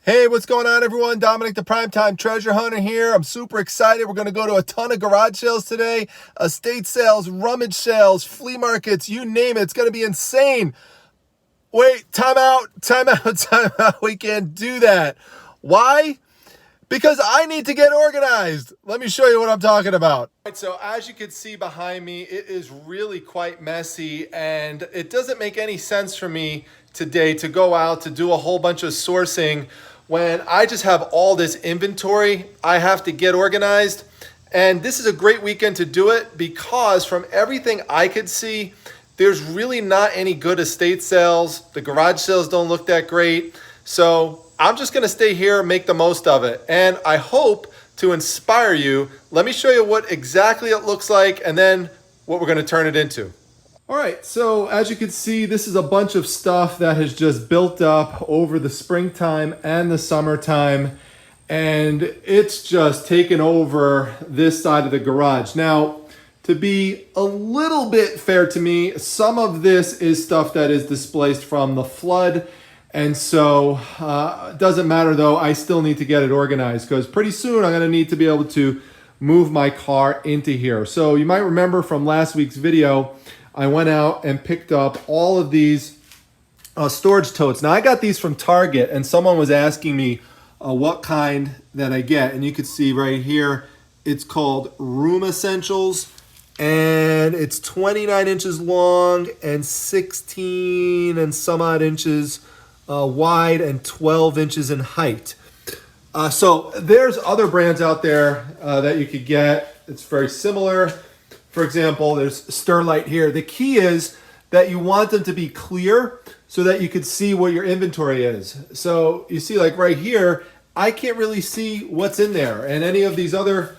Hey, what's going on, everyone? Dominic, the Primetime Treasure Hunter here. I'm super excited. We're going to go to a ton of garage sales today, estate sales, rummage sales, flea markets, you name it. It's going to be insane. Wait, time out. We can't do that. Why? Because I need to get organized. Let me show you what I'm talking about. All right, so as you can see behind me, it is really quite messy, and it doesn't make any sense for me today to go out to do a whole bunch of sourcing when I just have all this inventory. I have to get organized, and this is a great weekend to do it because from everything I could see, there's really not any good estate sales. The garage sales don't look that great. So I'm just gonna stay here and make the most of it. And I hope to inspire you. Let me show you what exactly it looks like and then what we're gonna turn it into. All right, so as you can see, this is a bunch of stuff that has just built up over the springtime and the summertime, and it's just taken over this side of the garage. Now, to be a little bit fair to me, some of this is stuff that is displaced from the flood, and so it doesn't matter though, I still need to get it organized because pretty soon I'm gonna need to be able to move my car into here. So you might remember from last week's video, I went out and picked up all of these storage totes. Now I got these from Target, and someone was asking me what kind that I get. And you can see right here, it's called Room Essentials, and it's 29 inches long and 16 and some odd inches wide and 12 inches in height. So there's other brands out there that you could get. It's very similar. For example, there's Sterlite here. The key is that you want them to be clear so that you could see what your inventory is. So you see, like right here, I can't really see what's in there. And any of these other,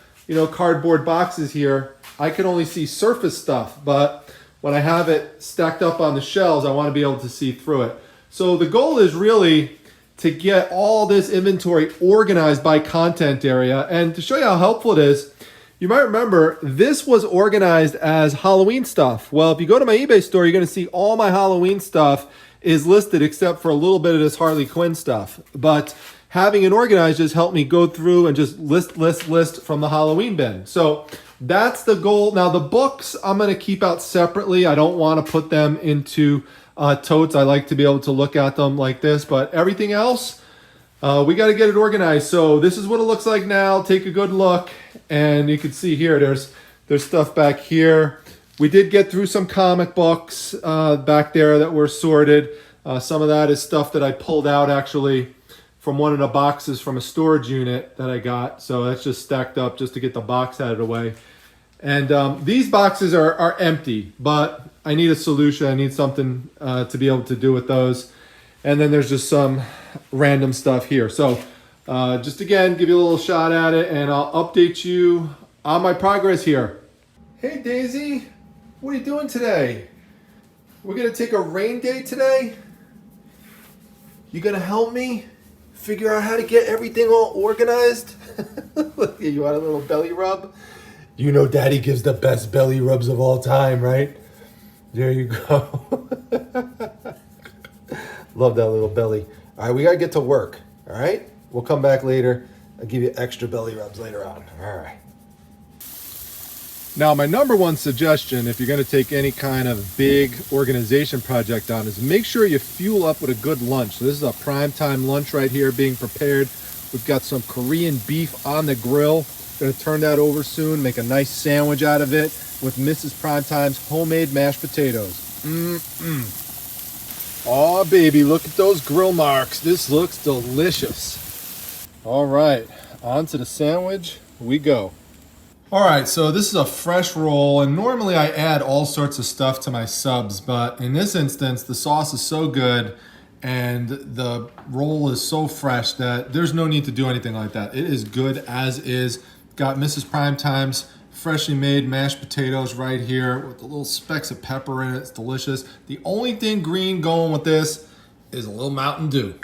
cardboard boxes here, I can only see surface stuff. But when I have it stacked up on the shelves, I want to be able to see through it. So the goal is really to get all this inventory organized by content area. And to show you how helpful it is, you might remember this was organized as Halloween stuff. Well, if you go to my eBay store, you're going to see all my Halloween stuff is listed except for a little bit of this Harley Quinn stuff. But having it organized just helped me go through and just list from the Halloween bin. So that's the goal. Now the books I'm going to keep out separately. I don't want to put them into totes. I like to be able to look at them like this, but everything else, we got to get it organized. So this is what it looks like now. Take a good look. And you can see here, there's stuff back here. We did get through some comic books back there that were sorted. Some of that is stuff that I pulled out actually from one of the boxes from a storage unit that I got. So that's just stacked up just to get the box out of the way. And these boxes are empty, but I need a solution. I need something to be able to do with those. And then there's just some random stuff here. So just again, give you a little shot at it, and I'll update you on my progress here. Hey Daisy, what are you doing today? We're gonna take a rain day today? You gonna help me figure out how to get everything all organized? You want a little belly rub? You know Daddy gives the best belly rubs of all time, right? There you go. Love that little belly. All right, we gotta get to work, all right? We'll come back later. I'll give you extra belly rubs later on. All right. Now, my number one suggestion, if you're going to take any kind of big organization project on, is make sure you fuel up with a good lunch. So this is a prime time lunch right here being prepared. We've got some Korean beef on the grill. Going to turn that over soon, make a nice sandwich out of it with Mrs. Primetime's homemade mashed potatoes. Oh, baby, look at those grill marks. This looks delicious. All right, on to the sandwich we go. All right, so this is a fresh roll, and normally I add all sorts of stuff to my subs, but in this instance, the sauce is so good and the roll is so fresh that there's no need to do anything like that. It is good as is. Got Mrs. Primetime's freshly made mashed potatoes right here with the little specks of pepper in it. It's delicious. The only thing green going with this is a little Mountain Dew.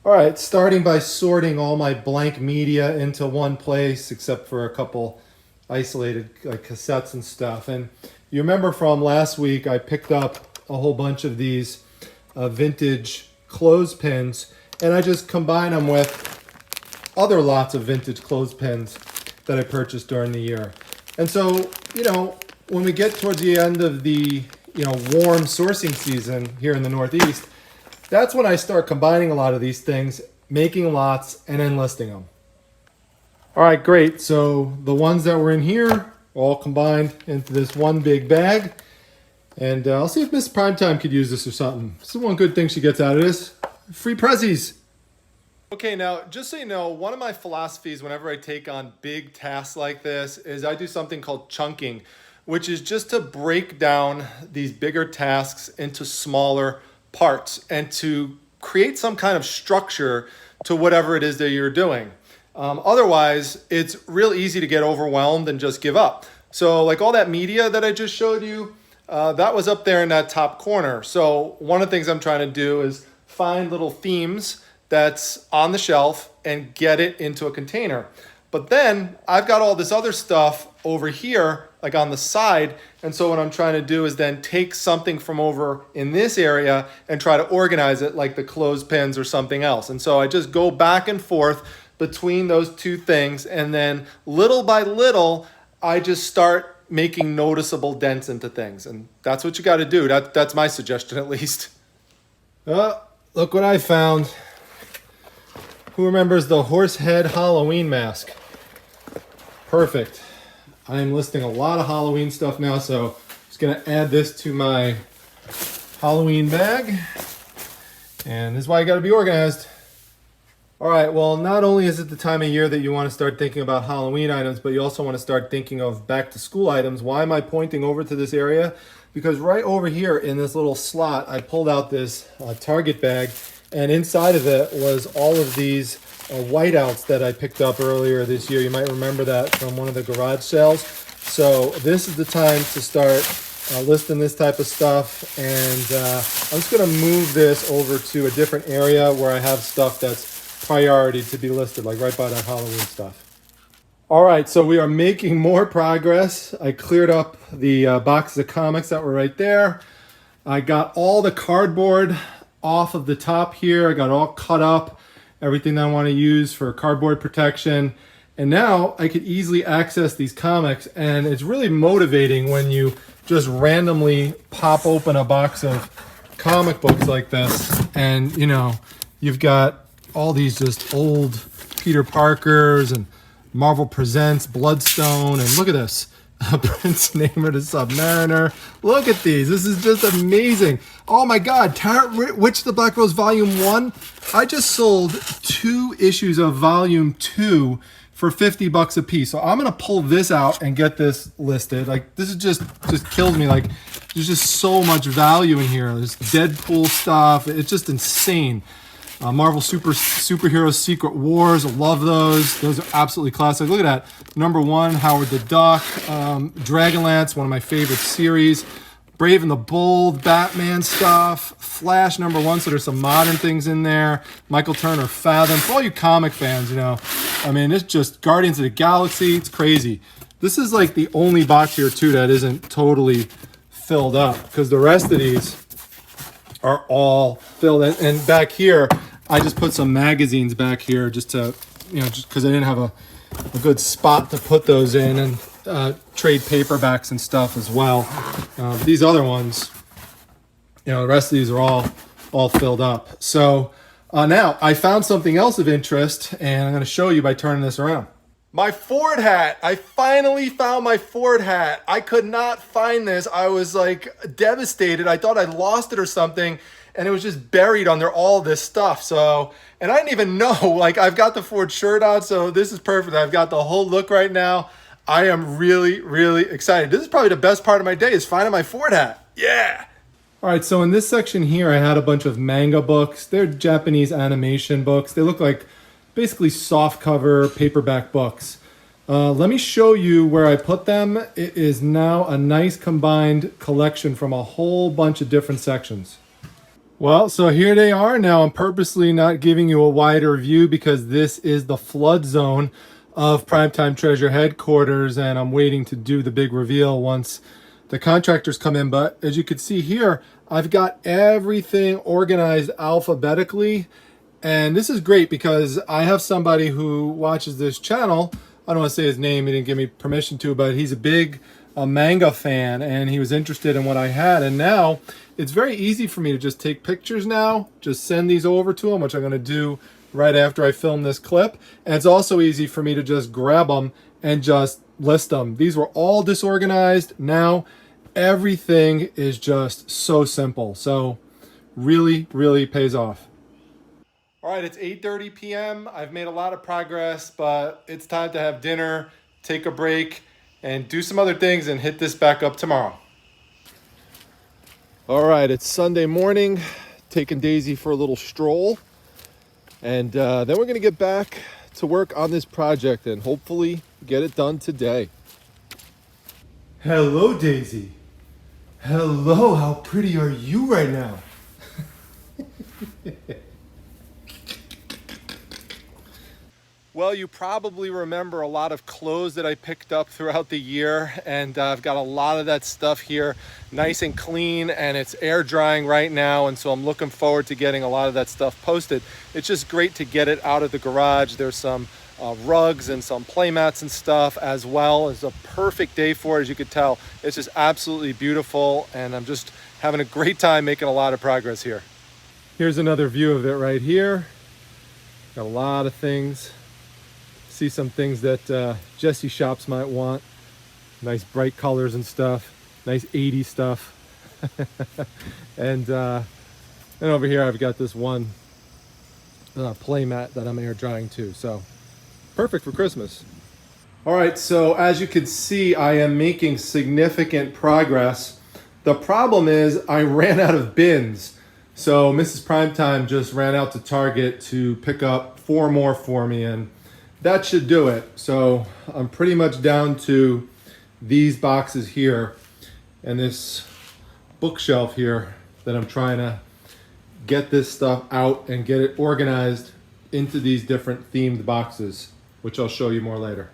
All right, starting by sorting all my blank media into one place, except for a couple isolated cassettes and stuff. And you remember from last week, I picked up a whole bunch of these vintage clothespins, and I just combine them with other lots of vintage clothespins that I purchased during the year. And so, you know, when we get towards the end of the, you know, warm sourcing season here in the Northeast, that's when I start combining a lot of these things, making lots, and then listing them. All right, great. So the ones that were in here all combined into this one big bag. And I'll see if Miss Primetime could use this or something. This is one good thing she gets out of this. Free prezzies. Okay, now, just so you know, one of my philosophies whenever I take on big tasks like this is I do something called chunking, which is just to break down these bigger tasks into smaller parts and to create some kind of structure to whatever it is that you're doing. Otherwise, it's real easy to get overwhelmed and just give up. So like all that media that I just showed you, that was up there in that top corner. So one of the things I'm trying to do is find little themes that's on the shelf and get it into a container. But then I've got all this other stuff over here, like on the side. And so what I'm trying to do is then take something from over in this area and try to organize it like the clothespins or something else. And so I just go back and forth between those two things. And then little by little, I just start making noticeable dents into things. And that's what you got to do. That's my suggestion, at least. Look what I found. Who remembers the horse head Halloween mask? Perfect. I am listing a lot of Halloween stuff now, so I'm just going to add this to my Halloween bag. And this is why you got to be organized. All right, well, not only is it the time of year that you want to start thinking about Halloween items, but you also want to start thinking of back to school items. Why am I pointing over to this area? Because right over here in this little slot, I pulled out this Target bag, and inside of it was all of these whiteouts that I picked up earlier this year. You might remember that from one of the garage sales. So this is the time to start listing this type of stuff. And I'm just going to move this over to a different area where I have stuff that's priority to be listed, like right by that Halloween stuff. All right, so we are making more progress. I cleared up the boxes of comics that were right there. I got all the cardboard off of the top here. I got it all cut up, everything that I want to use for cardboard protection. And now I could easily access these comics, and it's really motivating when you just randomly pop open a box of comic books like this, and you know, you've got all these just old Peter Parkers and Marvel Presents, Bloodstone, and look at this. Prince Namer the Submariner. Look at these. This is just amazing. Oh my God. Tarot Witch the Black Rose Volume 1. I just sold 2 issues of Volume 2 for $50 a piece. So I'm going to pull this out and get this listed. Like, this is just kills me. Like, there's just so much value in here. There's Deadpool stuff. It's just insane. Marvel Superhero Secret Wars, I love those. Those are absolutely classic. Look at that. Number 1, Howard the Duck. Dragonlance, one of my favorite series. Brave and the Bold, Batman stuff. Flash number 1, so there's some modern things in there. Michael Turner, Fathom. For all you comic fans, you know, I mean, it's just Guardians of the Galaxy. It's crazy. This is like the only box here, too, that isn't totally filled up, because the rest of these are all filled in. And back here, I just put some magazines back here just to, you know, just because I didn't have a good spot to put those in, and trade paperbacks and stuff as well. These other ones, you know, the rest of these are all filled up. So now I found something else of interest, and I'm going to show you by turning this around. My Ford hat. I finally found my Ford hat. I could not find this. I was like devastated. I thought I lost it or something, and it was just buried under all this stuff. So, and I didn't even know, like, I've got the Ford shirt on, so this is perfect. I've got the whole look right now. I am really, really excited. This is probably the best part of my day, is finding my Ford hat. Yeah. All right, so in this section here, I had a bunch of manga books. They're Japanese animation books. They look like basically soft cover paperback books. Let me show you where I put them. It is now a nice combined collection from a whole bunch of different sections. Well, so here they are. Now I'm purposely not giving you a wider view because this is the flood zone of Primetime Treasure headquarters, and I'm waiting to do the big reveal once the contractors come in. But as you can see here, I've got everything organized alphabetically, And this is great because I have somebody who watches this channel. I don't want to say his name, he didn't give me permission to, but he's a big Manga fan, and he was interested in what I had. And now it's very easy for me to just take pictures now, just send these over to him, which I'm going to do right after I film this clip. And it's also easy for me to just grab them and just list them. These were all disorganized. Now everything is just so simple. So really, really pays off. All right, it's 8:30 p.m. I've made a lot of progress, but it's time to have dinner, take a break, and do some other things and hit this back up tomorrow. All right, it's Sunday morning, taking Daisy for a little stroll. And then we're gonna get back to work on this project and hopefully get it done today. Hello, Daisy. Hello, how pretty are you right now? Well, you probably remember a lot of clothes that I picked up throughout the year, and I've got a lot of that stuff here nice and clean, and it's air drying right now, and so I'm looking forward to getting a lot of that stuff posted. It's just great to get it out of the garage. There's some rugs and some playmats and stuff as well. It's a perfect day for it, as you could tell. It's just absolutely beautiful, and I'm just having a great time making a lot of progress here. Here's another view of it right here. Got a lot of things. See some things that Jesse shops might want. Nice bright colors and stuff. Nice 80s stuff. and over here I've got this one playmat that I'm air drying too. So perfect for Christmas. All right, so as you can see, I am making significant progress. The problem is I ran out of bins. So Mrs. Primetime just ran out to Target to pick up 4 more for me, and that should do it. So I'm pretty much down to these boxes here and this bookshelf here that I'm trying to get this stuff out and get it organized into these different themed boxes, which I'll show you more later.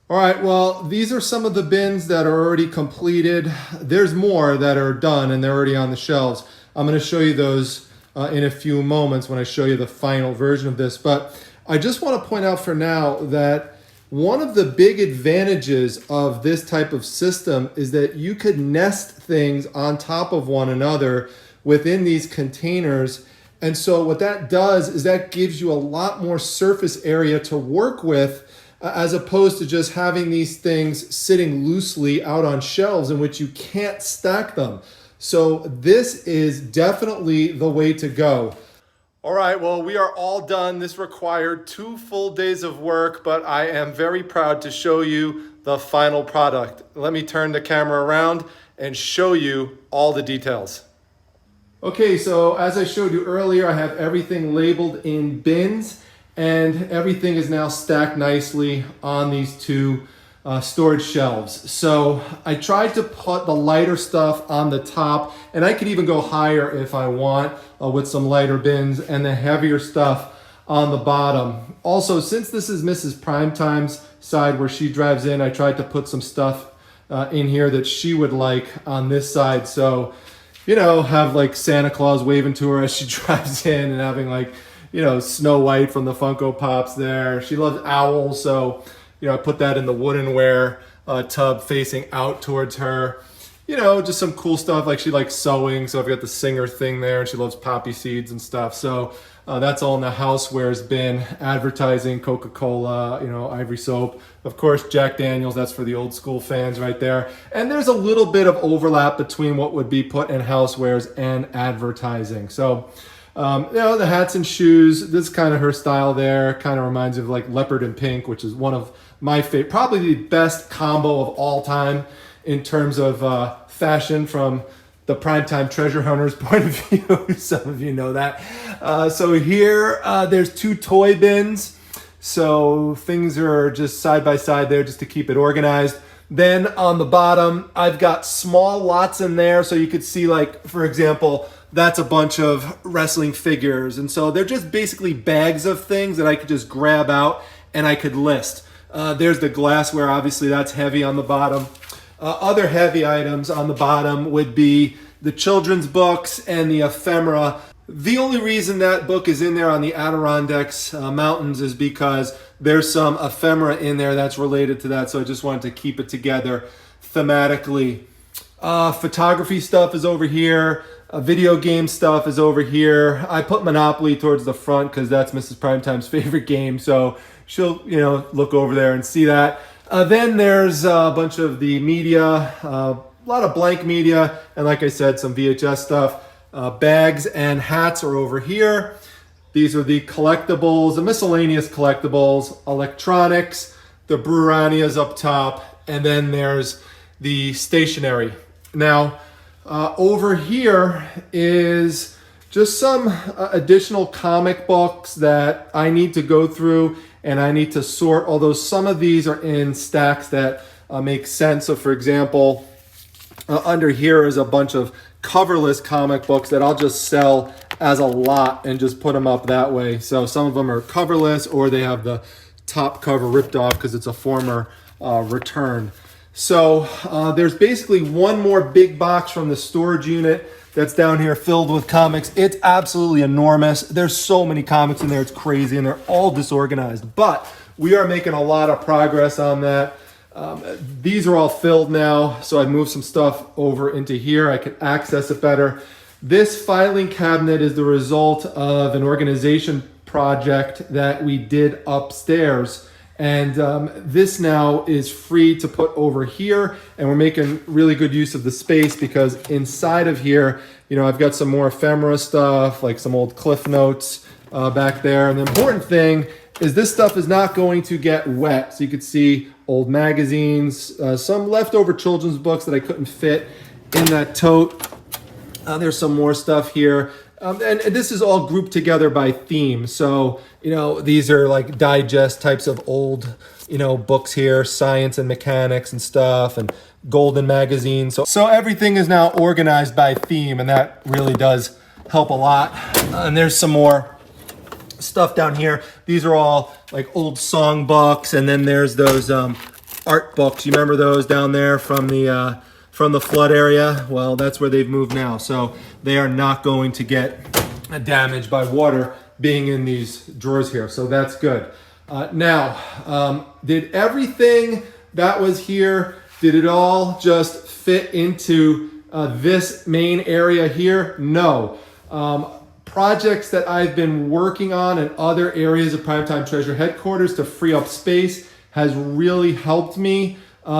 All right, well, these are some of the bins that are already completed. There's more that are done and they're already on the shelves. I'm going to show you those in a few moments when I show you the final version of this. But I just want to point out for now that one of the big advantages of this type of system is that you could nest things on top of one another within these containers. And so what that does is that gives you a lot more surface area to work with, as opposed to just having these things sitting loosely out on shelves in which you can't stack them. So this is definitely the way to go. All right, well, we are all done. This required 2 full days of work, but I am very proud to show you the final product. Let me turn the camera around and show you all the details. Okay, so as I showed you earlier, I have everything labeled in bins, and everything is now stacked nicely on these 2 storage shelves. So I tried to put the lighter stuff on the top, and I could even go higher if I want with some lighter bins, and the heavier stuff on the bottom. Also, since this is Mrs. Primetime's side where she drives in, I tried to put some stuff in here that she would like on this side. So, you know, have like Santa Claus waving to her as she drives in, and having like, you know, Snow White from the Funko Pops there. She loves owls, so, you know, I put that in the woodenware tub facing out towards her. You know, just some cool stuff. Like she likes sewing, so I've got the Singer thing there, and she loves poppy seeds and stuff. So that's all in the housewares bin. Advertising, Coca-Cola, you know, Ivory soap. Of course, Jack Daniels, that's for the old school fans right there. And there's a little bit of overlap between what would be put in housewares and advertising. So, you know, the hats and shoes, this is kind of her style there. Kind of reminds me of like leopard and pink, which is one of my favorite, probably the best combo of all time in terms of fashion from the Primetime Treasure Hunters point of view. Some of you know that. So here, there's 2 toy bins. So things are just side by side there just to keep it organized. Then on the bottom, I've got small lots in there. So you could see, like, for example, that's a bunch of wrestling figures. And so they're just basically bags of things that I could just grab out and I could list. There's the glassware, obviously that's heavy on the bottom. Other heavy items on the bottom would be the children's books and the ephemera. The only reason that book is in there on the Adirondacks Mountains is because there's some ephemera in there that's related to that, so I just wanted to keep it together thematically. Photography stuff is over here. Video game stuff is over here. I put Monopoly towards the front because that's Mrs. Primetime's favorite game, so she'll, look over there and see that. Then there's a bunch of the media, a lot of blank media, and like I said, some VHS stuff. Bags and hats are over here. These are the collectibles, the miscellaneous collectibles, electronics, the Brurania's up top, and then there's the stationery. Now, over here is just some additional comic books that I need to go through and I need to sort, although some of these are in stacks that make sense. So for example, under here is a bunch of coverless comic books that I'll just sell as a lot and just put them up that way. So some of them are coverless or they have the top cover ripped off because it's a former return. So there's basically one more big box from the storage unit that's down here filled with comics. It's absolutely enormous. There's so many comics in there, it's crazy, and they're all disorganized. But we are making a lot of progress on that. These are all filled now, so I moved some stuff over into here. I can access it better. This filing cabinet is the result of an organization project that we did upstairs. And this now is free to put over here, and we're making really good use of the space because inside of here, I've got some more ephemera stuff, like some old Cliff Notes back there. And the important thing is this stuff is not going to get wet. So you could see old magazines, some leftover children's books that I couldn't fit in that tote. There's some more stuff here. And this is all grouped together by theme. So, these are like digest types of old, books here, science and mechanics and stuff, and golden magazines. So everything is now organized by theme, and that really does help a lot. And there's some more stuff down here. These are all like old song books, and then there's those art books. You remember those down there from the flood area? Well, that's where they've moved now. So they are not going to get damaged by water being in these drawers here. So that's good. Now, did everything that was here, did it all just fit into this main area here? No. Projects that I've been working on in other areas of Primetime Treasure headquarters to free up space has really helped me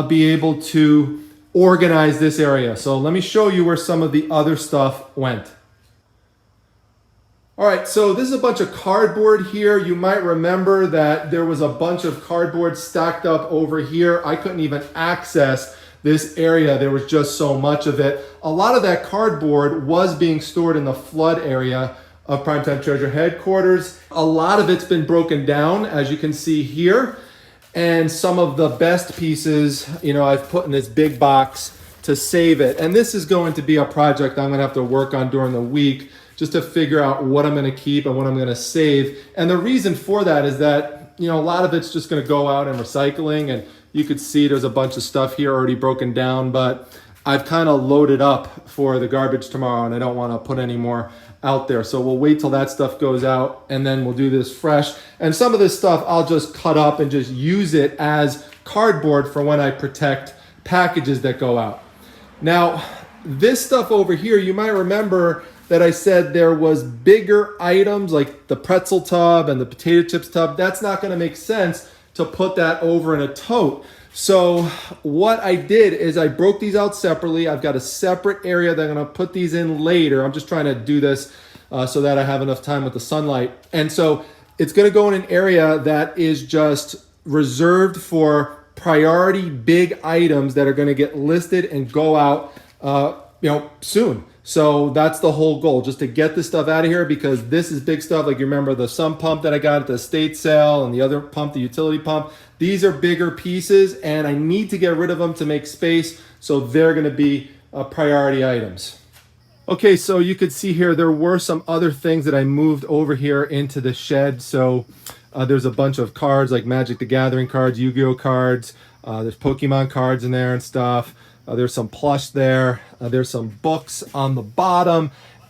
be able to organize this area. So let me show you where some of the other stuff went. All right, so this is a bunch of cardboard here. You might remember that there was a bunch of cardboard stacked up over here. I couldn't even access this area. There was just so much of it. A lot of that cardboard was being stored in the flood area of Primetime Treasure headquarters. A lot of it's been broken down, as you can see here. And some of the best pieces, I've put in this big box to save it. And this is going to be a project I'm gonna have to work on during the week just to figure out what I'm gonna keep and what I'm gonna save. And the reason for that is that, a lot of it's just gonna go out in recycling, and you could see there's a bunch of stuff here already broken down, but I've kind of loaded up for the garbage tomorrow and I don't wanna put any more out there. So we'll wait till that stuff goes out and then we'll do this fresh. And some of this stuff I'll just cut up and just use it as cardboard for when I protect packages that go out. Now, this stuff over here, you might remember that I said there was bigger items like the pretzel tub and the potato chips tub. That's not gonna make sense to put that over in a tote. So what I did is I broke these out separately. I've got a separate area that I'm gonna put these in later. I'm just trying to do this so that I have enough time with the sunlight. And so it's gonna go in an area that is just reserved for priority big items that are gonna get listed and go out soon. So that's the whole goal, just to get this stuff out of here, because this is big stuff. Like you remember the sump pump that I got at the estate sale and the other pump, the utility pump. These are bigger pieces and I need to get rid of them to make space. So they're gonna be priority items. Okay, so you could see here, there were some other things that I moved over here into the shed. So there's a bunch of cards like Magic the Gathering cards, Yu-Gi-Oh cards. There's Pokemon cards in there and stuff. There's some plush there. There's some books on the bottom.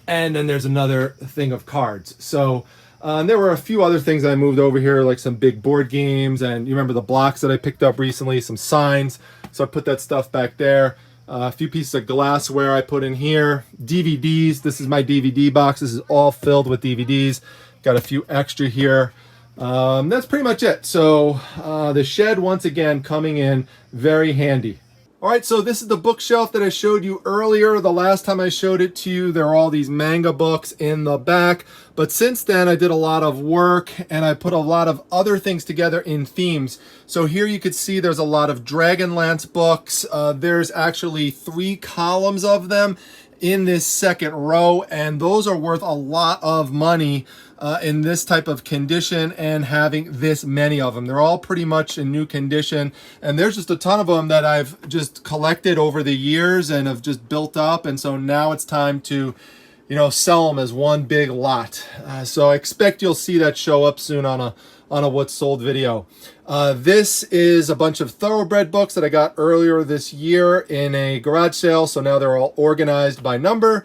And then there's another thing of cards. So there were a few other things I moved over here, like some big board games, and you remember the blocks that I picked up recently, some signs. So I put that stuff back there. A few pieces of glassware I put in here. DVDs. This is my DVD box. This is all filled with DVDs. Got a few extra here. That's pretty much it. So the shed, once again, coming in very handy. All right, so this is the bookshelf that I showed you earlier. The last time I showed it to you, there are all these manga books in the back. But since then, I did a lot of work and I put a lot of other things together in themes. So here you could see there's a lot of Dragonlance books. There's actually 3 columns of them in this second row, and those are worth a lot of money in this type of condition and having this many of them. They're all pretty much in new condition, and there's just a ton of them that I've just collected over the years and have just built up, and so now it's time to, you know, sell them as one big lot. So I expect you'll see that show up soon on a what's sold video. This is a bunch of Thoroughbred books that I got earlier this year in a garage sale, so now they're all organized by number.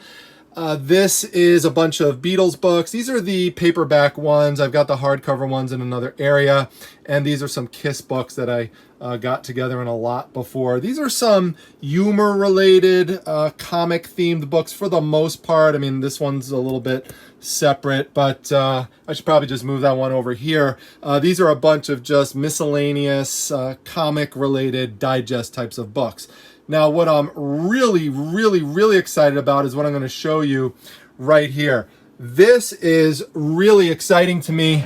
This is a bunch of Beatles books. These are the paperback ones. I've got the hardcover ones in another area, and these are some Kiss books that I got together in a lot before. These are some humor-related, comic-themed books for the most part. I mean, this one's a little bit separate, but I should probably just move that one over here. These are a bunch of just miscellaneous, comic-related digest types of books. Now, what I'm really excited about is what I'm going to show you right here. This is really exciting to me.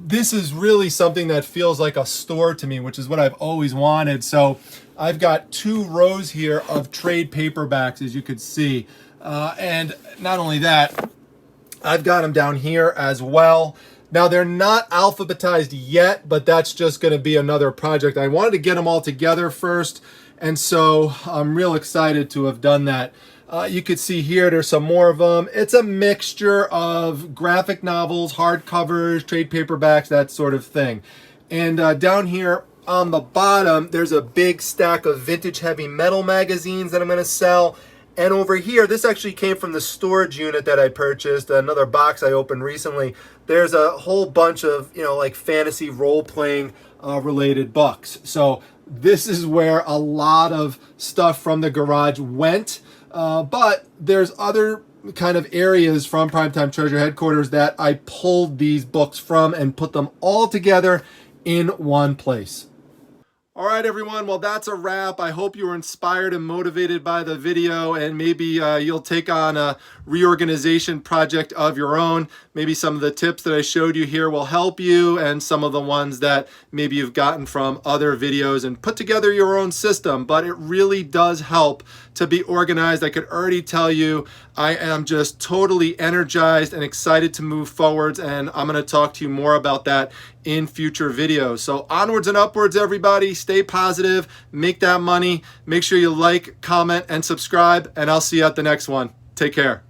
This is really something that feels like a store to me, which is what I've always wanted. So I've got 2 rows here of trade paperbacks, as you could see. And not only that, I've got them down here as well. Now, they're not alphabetized yet, but that's just going to be another project. I wanted to get them all together first, and so I'm real excited to have done that. You could see here, there's some more of them. It's a mixture of graphic novels, hardcovers, trade paperbacks, that sort of thing. And down here on the bottom, there's a big stack of vintage heavy metal magazines that I'm going to sell. And over here, this actually came from the storage unit that I purchased, another box I opened recently. There's a whole bunch of, you know, like fantasy role-playing related books. So this is where a lot of stuff from the garage went. But there's other kind of areas from Primetime Treasure headquarters that I pulled these books from and put them all together in one place. All right, everyone. Well, that's a wrap. I hope you were inspired and motivated by the video, and maybe you'll take on a reorganization project of your own. Maybe some of the tips that I showed you here will help you, and some of the ones that maybe you've gotten from other videos, and put together your own system. But it really does help to be organized. I could already tell you I am just totally energized and excited to move forwards, and I'm going to talk to you more about that in future videos. So onwards and upwards, everybody. Stay positive, make that money. Make sure you like, comment, and subscribe, and I'll see you at the next one. Take care.